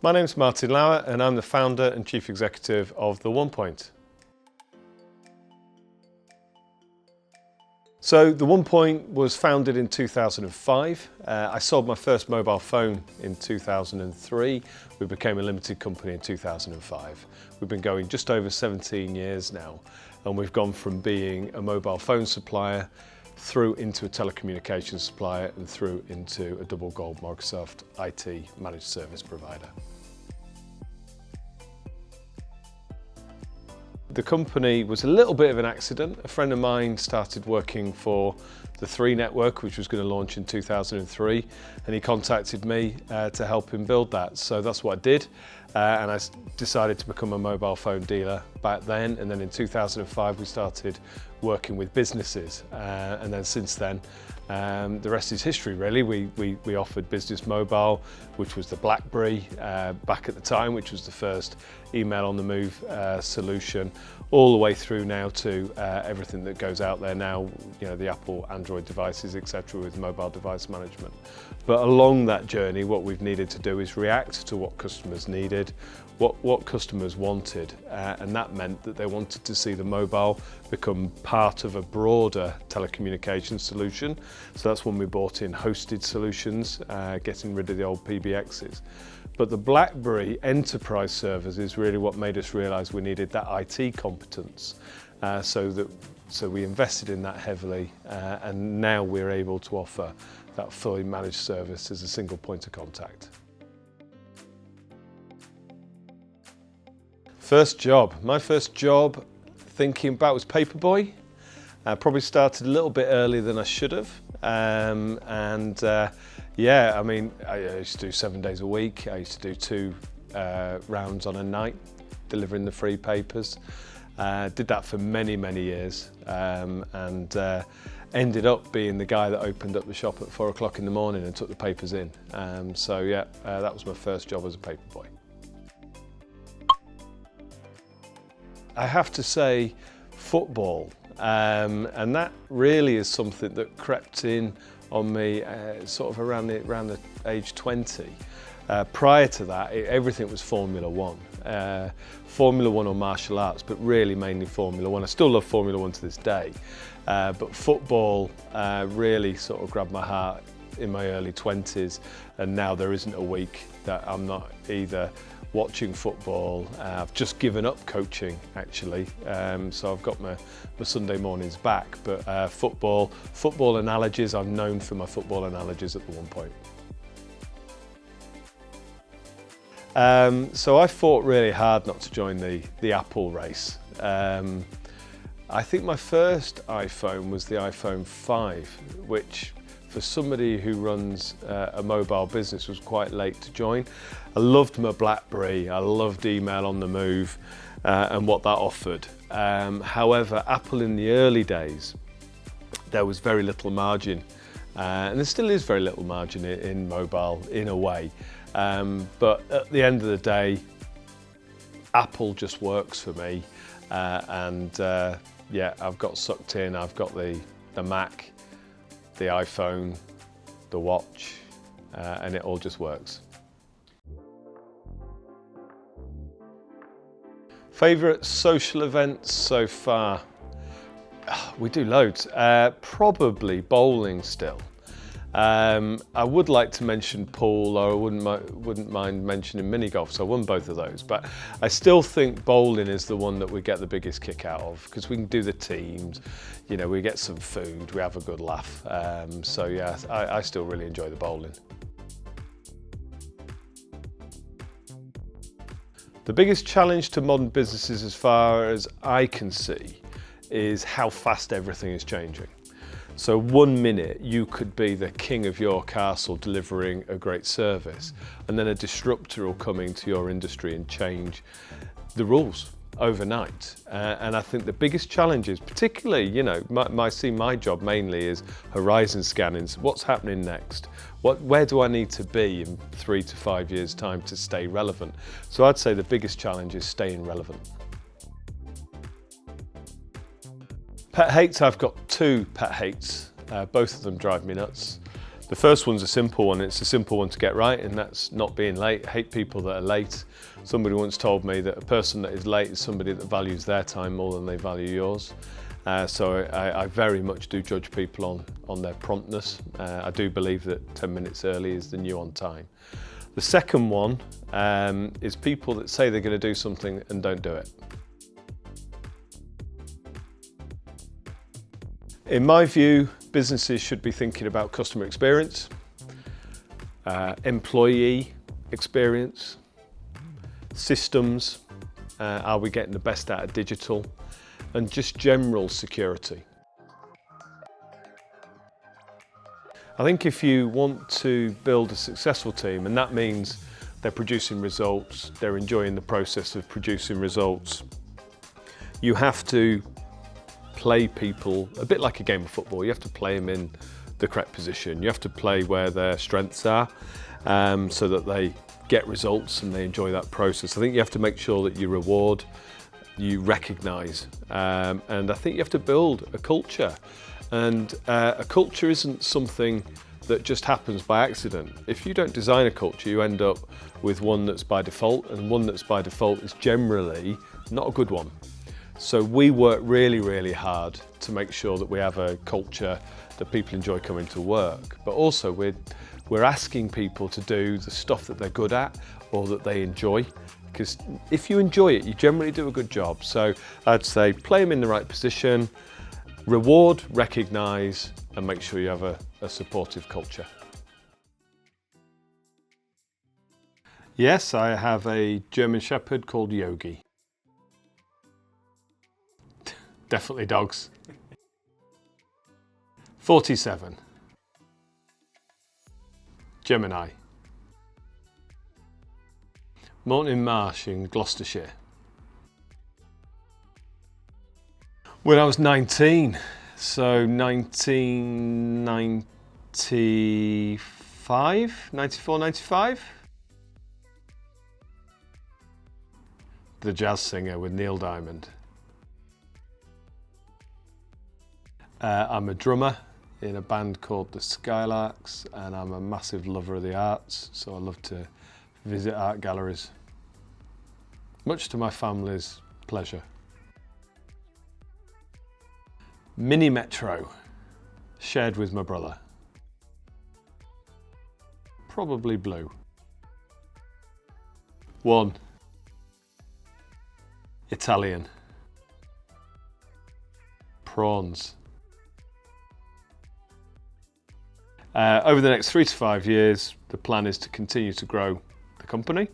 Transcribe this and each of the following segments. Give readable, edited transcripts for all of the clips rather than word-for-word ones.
My name's Martin Lauer and I'm the founder and chief executive of The One Point. So The One Point was founded in 2005. I sold my first mobile phone in 2003. We became a limited company in 2005. We've been going just over 17 years now, and we've gone from being a mobile phone supplier through into a telecommunications supplier and through into a double gold Microsoft IT managed service provider. The company was a little bit of an accident. A friend of mine started working for the 3 network, which was going to launch in 2003, and he contacted me to help him build that. So that's what I did, and I decided to become a mobile phone dealer back then. And then in 2005 we started working with businesses, and then since then the rest is history really. We offered business mobile, which was the BlackBerry back at the time, which was the first email on the move solution, all the way through now to everything that goes out there now, you know, the Apple Android devices, etc., with mobile device management. But along that journey, what we've needed to do is react to what customers needed, what customers wanted, and that meant that they wanted to see the mobile become part of a broader telecommunications solution. So that's when we brought in hosted solutions, getting rid of the old PBXs. But the BlackBerry enterprise servers is really what made us realise we needed that IT competence. So we invested in that heavily, and now we're able to offer that fully managed service as a single point of contact. First job. My first job, thinking about, was paperboy. I probably started a little bit earlier than I should have. Yeah, I mean, I used to do 7 days a week. I used to do 2 rounds on a night, delivering the free papers. Did that for many, many years, and ended up being the guy that opened up the shop at 4 o'clock in the morning and took the papers in. So yeah, that was my first job as a paperboy. I have to say football, and that really is something that crept in on me sort of around the age 20. Prior to that, everything was Formula One. Formula One or martial arts, but really mainly Formula One. I still love Formula One to this day, but football really sort of grabbed my heart in my early 20s, and now there isn't a week that I'm not either watching football. I've just given up coaching actually, so I've got my Sunday mornings back, but football analogies, I'm known for my football analogies at The One Point. So I fought really hard not to join the Apple race. I think my first iPhone was the iPhone 5, which for somebody who runs a mobile business was quite late to join. I loved my BlackBerry, I loved email on the move and what that offered. However, Apple in the early days, there was very little margin, and there still is very little margin in mobile in a way. But at the end of the day, Apple just works for me, and yeah, I've got sucked in. I've got the Mac, the iPhone, the watch, and it all just works. Favourite social events so far? We do loads. Probably bowling still. I would like to mention pool, or I wouldn't mind mentioning mini golf, so I won both of those. But I still think bowling is the one that we get the biggest kick out of, because we can do the teams, you know, we get some food, we have a good laugh. So yeah, I still really enjoy the bowling. The biggest challenge to modern businesses, as far as I can see, is how fast everything is changing. So 1 minute you could be the king of your castle delivering a great service, and then a disruptor will come into your industry and change the rules overnight. And I think the biggest challenge is, particularly, you know, my job mainly is horizon scanning. So what's happening next? Where do I need to be in 3 to 5 years' time to stay relevant? So I'd say the biggest challenge is staying relevant. Pet hates, I've got 2 pet hates. Both of them drive me nuts. The first one's a simple one. It's a simple one to get right, and that's not being late. I hate people that are late. Somebody once told me that a person that is late is somebody that values their time more than they value yours. So I very much do judge people on their promptness. I do believe that 10 minutes early is the new on time. The second one is people that say they're going to do something and don't do it. In my view, businesses should be thinking about customer experience, employee experience, systems, are we getting the best out of digital, and just general security. I think if you want to build a successful team, and that means they're producing results, they're enjoying the process of producing results, you have to play people a bit like a game of football. You have to play them in the correct position. You have to play where their strengths are, so that they get results and they enjoy that process. I think you have to make sure that you reward, you recognise, and I think you have to build a culture. And a culture isn't something that just happens by accident. If you don't design a culture, you end up with one that's by default, and one that's by default is generally not a good one. So we work really, really hard to make sure that we have a culture that people enjoy coming to work, but also we're asking people to do the stuff that they're good at or that they enjoy, because if you enjoy it, you generally do a good job. So I'd say play them in the right position, reward, recognise, and make sure you have a supportive culture. Yes, I have a German Shepherd called Yogi. Definitely dogs. 47. Gemini. Morton Marsh in Gloucestershire. When I was 19, so 1995, 94, 95. The Jazz Singer with Neil Diamond. I'm a drummer in a band called the Skylarks, and I'm a massive lover of the arts, so I love to visit art galleries, much to my family's pleasure. Mini Metro, shared with my brother. Probably blue. 1. Italian. Prawns. Over the next 3 to 5 years, the plan is to continue to grow the company.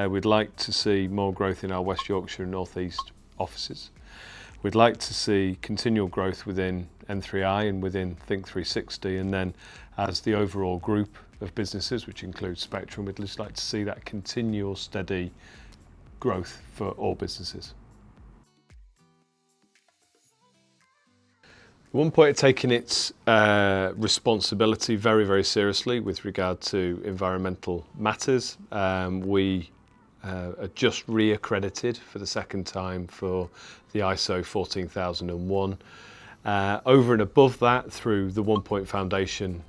We'd like to see more growth in our West Yorkshire and North East offices. We'd like to see continual growth within N3I and within Think 360, and then as the overall group of businesses, which includes Spectrum, we'd just like to see that continual steady growth for all businesses. One point, taking its responsibility very, very seriously with regard to environmental matters. We are just re-accredited for the second time for the ISO 14001. Over and above that, through the 1 Point Foundation,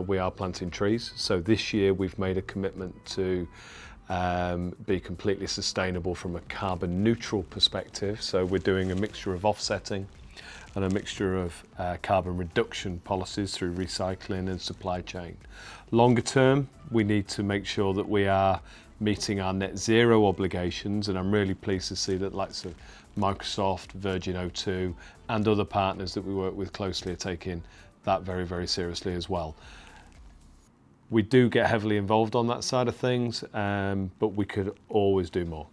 we are planting trees. So this year we've made a commitment to be completely sustainable from a carbon neutral perspective. So we're doing a mixture of offsetting and a mixture of carbon reduction policies through recycling and supply chain. Longer term, we need to make sure that we are meeting our net zero obligations, and I'm really pleased to see that likes of Microsoft, Virgin O2 and other partners that we work with closely are taking that very, very seriously as well. We do get heavily involved on that side of things, but we could always do more.